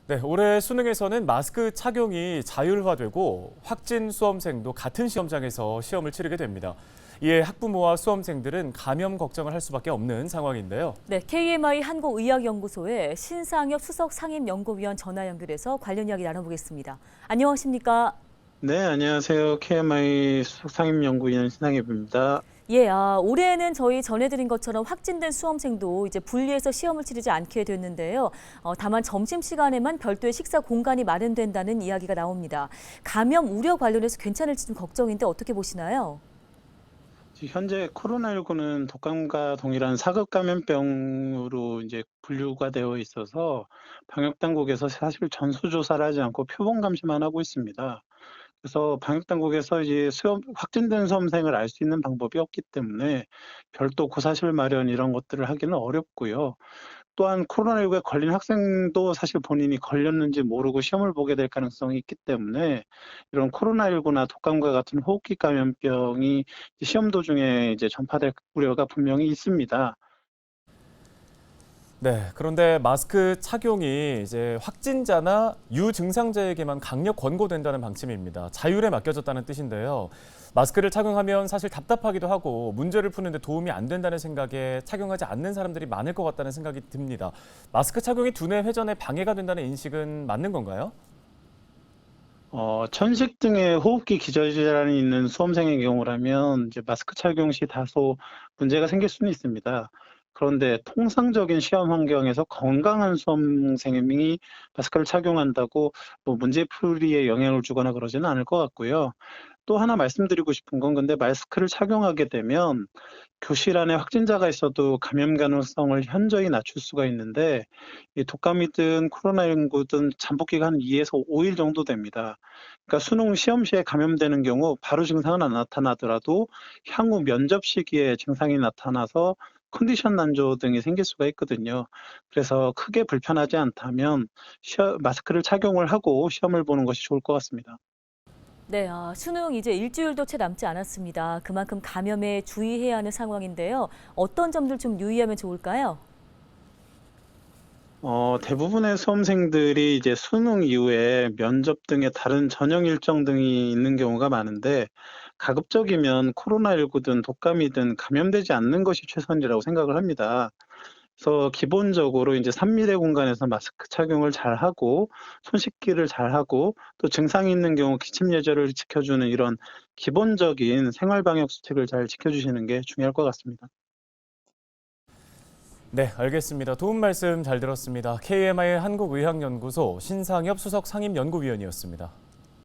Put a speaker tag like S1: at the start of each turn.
S1: 네, 올해 수능에서는 마스크 착용이 자율화되고 확진 수험생도 같은 시험장에서 시험을 치르게 됩니다. 이에 학부모와 수험생들은 감염 걱정을 할 수밖에 없는 상황인데요.
S2: 네, KMI 한국의학연구소의 신상엽 수석 상임연구위원 전화 연결해서 관련 이야기 나눠보겠습니다. 안녕하십니까?
S3: 네, 안녕하세요. KMI 상임연구위원 신상엽입니다.
S2: 예, 올해에는 저희 전해드린 것처럼 확진된 수험생도 이제 분리해서 시험을 치르지 않게 됐는데요. 다만 점심시간에만 별도의 식사 공간이 마련된다는 이야기가 나옵니다. 감염 우려 관련해서 괜찮을지 좀 걱정인데 어떻게 보시나요?
S3: 현재 코로나19는 독감과 동일한 사급 감염병으로 이제 분류가 되어 있어서 방역 당국에서 사실 전수조사를 하지 않고 표본 감시만 하고 있습니다. 그래서 방역 당국에서 이제 확진된 수험생을 알 수 있는 방법이 없기 때문에 별도 고사실 마련 이런 것들을 하기는 어렵고요. 또한 코로나19에 걸린 학생도 사실 본인이 걸렸는지 모르고 시험을 보게 될 가능성이 있기 때문에 이런 코로나19나 독감과 같은 호흡기 감염병이 시험 도중에 이제 전파될 우려가 분명히 있습니다.
S1: 네, 그런데 마스크 착용이 이제 확진자나 유증상자에게만 강력 권고된다는 방침입니다. 자율에 맡겨졌다는 뜻인데요. 마스크를 착용하면 사실 답답하기도 하고 문제를 푸는데 도움이 안 된다는 생각에 착용하지 않는 사람들이 많을 것 같다는 생각이 듭니다. 마스크 착용이 두뇌 회전에 방해가 된다는 인식은 맞는 건가요?
S3: 천식 등의 호흡기 기저질환이 있는 수험생의 경우라면 이제 마스크 착용 시 다소 문제가 생길 수는 있습니다. 그런데 통상적인 시험 환경에서 건강한 수험생이 마스크를 착용한다고 뭐 문제풀이에 영향을 주거나 그러지는 않을 것 같고요. 또 하나 말씀드리고 싶은 건 근데 마스크를 착용하게 되면 교실 안에 확진자가 있어도 감염 가능성을 현저히 낮출 수가 있는데 이 독감이든 코로나19든 잠복 기간 2에서 5일 정도 됩니다. 그러니까 수능 시험 시에 감염되는 경우 바로 증상은 안 나타나더라도 향후 면접 시기에 증상이 나타나서 컨디션 난조 등이 생길 수가 있거든요. 그래서 크게 불편하지 않다면 마스크를 착용을 하고 시험을 보는 것이 좋을 것 같습니다.
S2: 네, 수능 이제 일주일도 채 남지 않았습니다. 그만큼 감염에 주의해야 하는 상황인데요. 어떤 점들 좀 유의하면 좋을까요?
S3: 대부분의 수험생들이 이제 수능 이후에 면접 등의 다른 전형 일정 등이 있는 경우가 많은데 가급적이면 코로나19든 독감이든 감염되지 않는 것이 최선이라고 생각을 합니다. 그래서 기본적으로 이제 3미대 공간에서 마스크 착용을 잘하고 손 씻기를 잘하고 또 증상이 있는 경우 기침 예절을 지켜주는 이런 기본적인 생활 방역 수칙을 잘 지켜주시는 게 중요할 것 같습니다.
S1: 네, 알겠습니다. 도움 말씀 잘 들었습니다. KMI 한국의학연구소 신상엽 수석 상임연구위원이었습니다.